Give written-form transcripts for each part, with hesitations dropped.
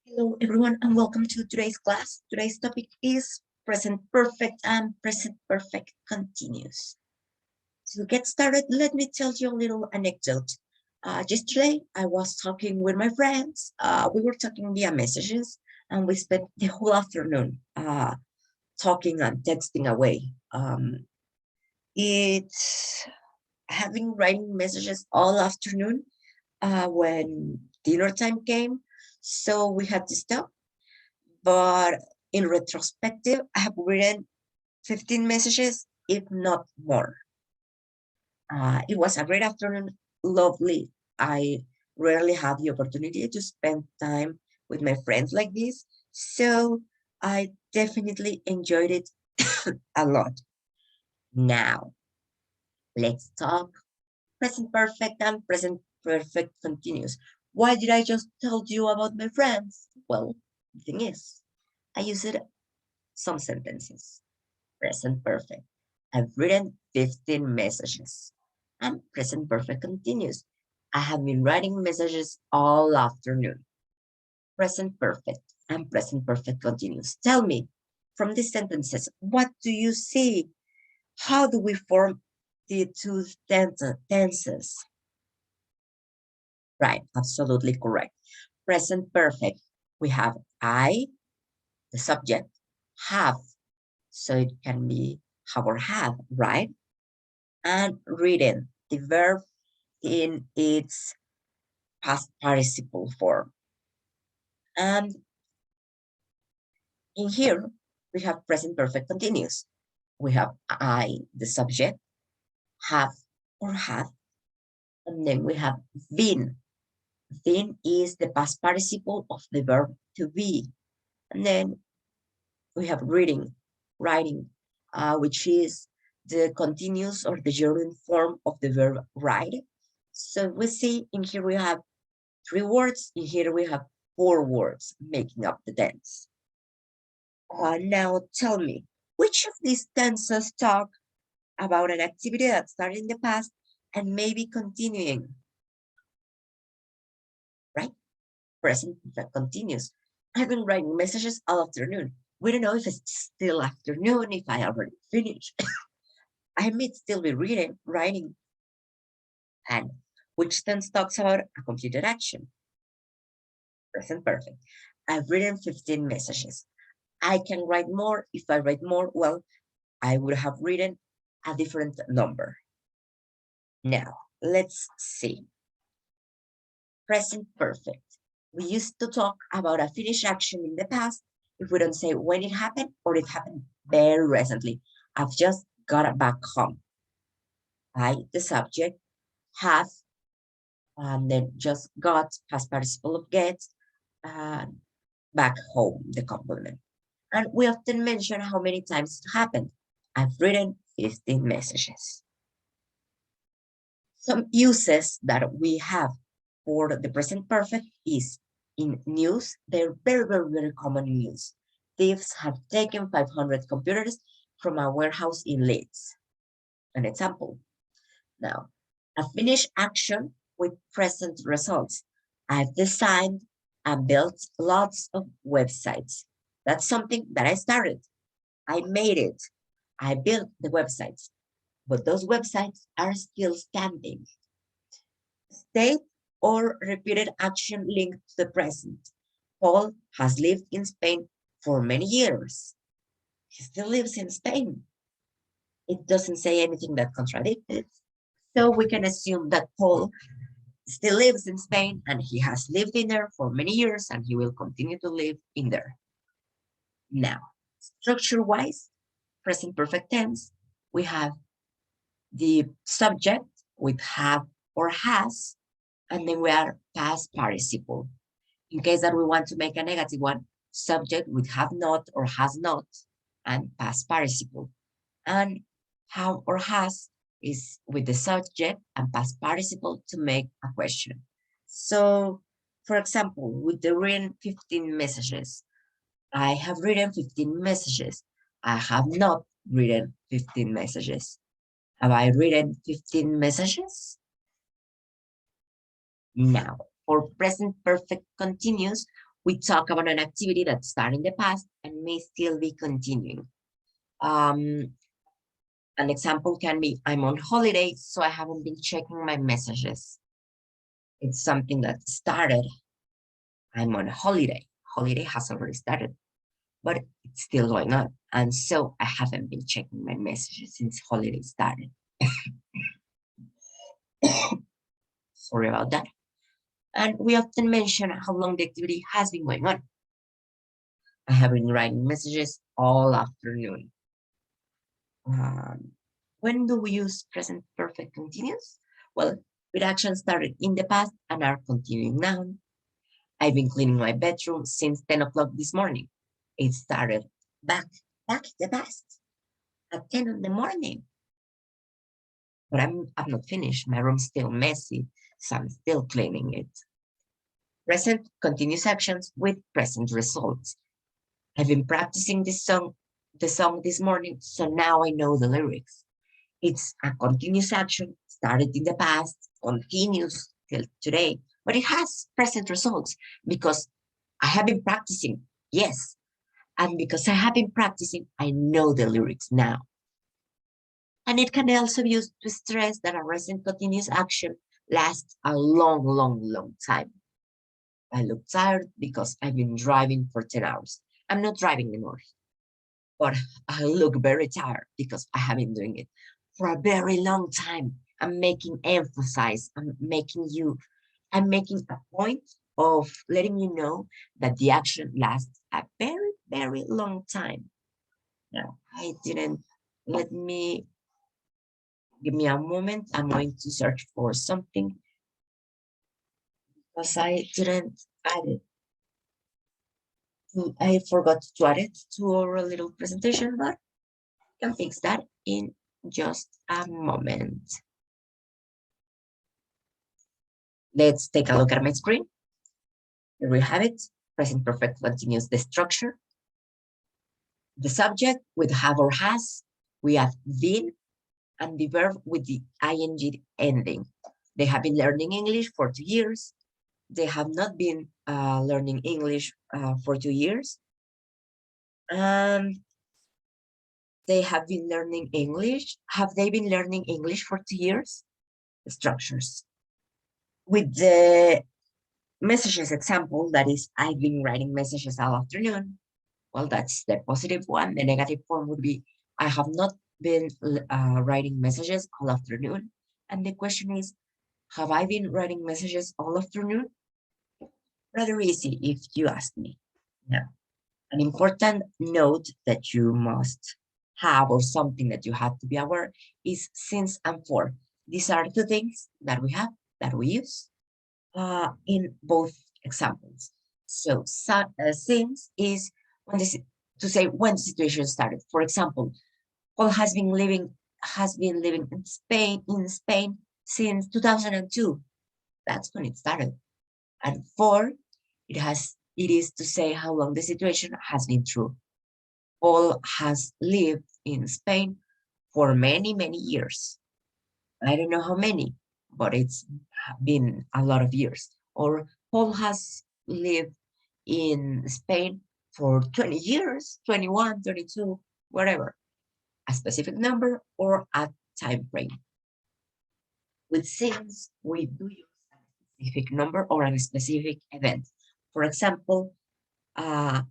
Hello, everyone, and welcome to today's class. Today's topic is present perfect and present perfect continuous. To get started, let me tell you a little anecdote. Yesterday, I was talking with my friends. We were talking via messages, and we spent the whole afternoon talking and texting away. It's having writing messages all afternoon when dinner time came, so we had to stop. But in retrospective, I have written 15 messages, if not more. It was a great afternoon, lovely. I rarely have the opportunity to spend time with my friends like this, so I definitely enjoyed it a lot. Now, let's talk present perfect and present perfect continuous. Why did I just tell you about my friends? Well, the thing is, I use it some sentences. Present perfect. I've written 15 messages. And present perfect continuous. I have been writing messages all afternoon. Present perfect and present perfect continuous. Tell me, from these sentences, what do you see? How do we form the two tenses? Right, absolutely correct. Present perfect. We have I, the subject, have. So it can be have or have, right? And written, the verb in its past participle form. And in here, we have present perfect continuous. We have I, the subject, have or have, and then we have been. Been is the past participle of the verb to be. And then we have reading, writing, which is the continuous or the gerund form of the verb write. So we see in here we have 3 words, in here we have 4 words making up the tense. Now tell me, which of these tenses talk about an activity that started in the past and maybe continuing, right? Present perfect continuous. I've been writing messages all afternoon. We don't know if it's still afternoon, if I already finished. I may still be reading, writing, and which tense talks about a completed action. Present perfect. I've written 15 messages. I can write more. If I write more, well, I would have written a different number. Now, let's see. Present perfect. We used to talk about a finished action in the past if we don't say when it happened or it happened very recently. I've just got back home. I, the subject, have, and then just got, past participle of get, uh, back home, the complement. And we often mention how many times it happened. I've written 15 messages. Some uses that we have for the present perfect is in news. They're very common in news. Thieves have taken 500 computers from a warehouse in Leeds. An example. Now, a finished action with present results. I've designed and built lots of websites. That's something that I started. I made it. I built the websites, but those websites are still standing. State or repeated action linked to the present. Paul has lived in Spain for many years. He still lives in Spain. It doesn't say anything that contradicts it. So we can assume that Paul still lives in Spain and he has lived in there for many years and he will continue to live in there. Now, structure-wise, present perfect tense, we have the subject with have or has, and then we are past participle. In case that we want to make a negative one, subject with have not or has not, and past participle. And have or has is with the subject and past participle to make a question. So, for example, with the written 15 messages, I have written 15 messages. I have not written 15 messages. Have I written 15 messages? Now, for present perfect continuous, We talk about an activity that started in the past and may still be continuing. An example can be, I'm on holiday, so I haven't been checking my messages. It's something that started. I'm on holiday. Holiday has already started, but it's still going on. And so I haven't been checking my messages since holiday started. Sorry about that. And we often mention how long the activity has been going on. I have been writing messages all afternoon. When do we use present perfect continuous? Well, with actions started in the past and are continuing now. I've been cleaning my bedroom since 10 o'clock this morning. It started back in the past at 10 in the morning. But I'm not finished. My room's still messy, so I'm still cleaning it. Present continuous actions with present results. I've been practicing the song this morning, so now I know the lyrics. It's a continuous action, started in the past, continues till today, but it has present results because I have been practicing, yes. And because I have been practicing, I know the lyrics now. And it can also be used to stress that a recent continuous action lasts a long time. I look tired because I've been driving for 10 hours. I'm not driving anymore, but I look very tired because I have been doing it for a very long time. I'm making emphasize, I'm making a point of letting you know that the action lasts a very long time. Now, give me a moment. I'm going to search for something because I didn't add it. I forgot to add it to our little presentation, but I can fix that in just a moment. Let's take a look at my screen. Here we have it. Present perfect continuous, the structure. The subject with have or has. We have been, and the verb with the ing ending. They have been learning English for 2 years. They have not been learning English for 2 years. They have been learning English. Have they been learning English for 2 years? The structures. With the messages example, that is, I've been writing messages all afternoon. Well, that's the positive one. The negative form would be, I have not been writing messages all afternoon. And the question is, have I been writing messages all afternoon? Rather easy if you ask me. Now, an important note that you must have, or something that you have to be aware, is since and for. These are the things that we have, that we use in both examples. So since is when to say when the situation started. For example, Paul has been living in Spain since 2002. That's when it started. And for it is to say how long the situation has been true. Paul has lived in Spain for many years. I don't know how many, but it's been a lot of years. Or Paul has lived in Spain for 20 years, 21, 22, whatever. A specific number or a time frame. With since, we do use a specific number or a specific event. For example, I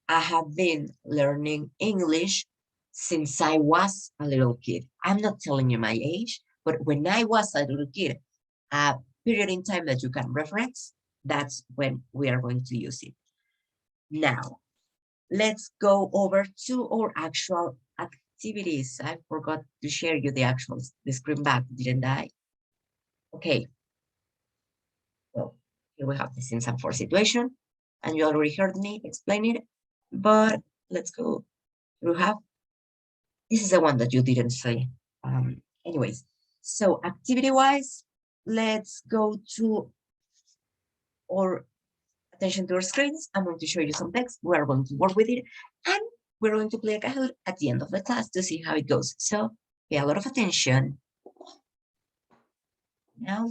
have been learning English since I was a little kid. I'm not telling you my age, but when I was a little kid, a period in time that you can reference, that's when we are going to use it. Now, let's go over to our actual activities. I forgot to share you the screen back, didn't I? Okay. Well, here we have the since and for situation, and you already heard me explain it, but let's go. We have, this is the one that you didn't say. Anyways, so activity-wise, let's go to our attention to our screens. I'm going to show you some text. We're going to work with it, and we're going to play a Kahoot at the end of the class to see how it goes. So pay a lot of attention. Now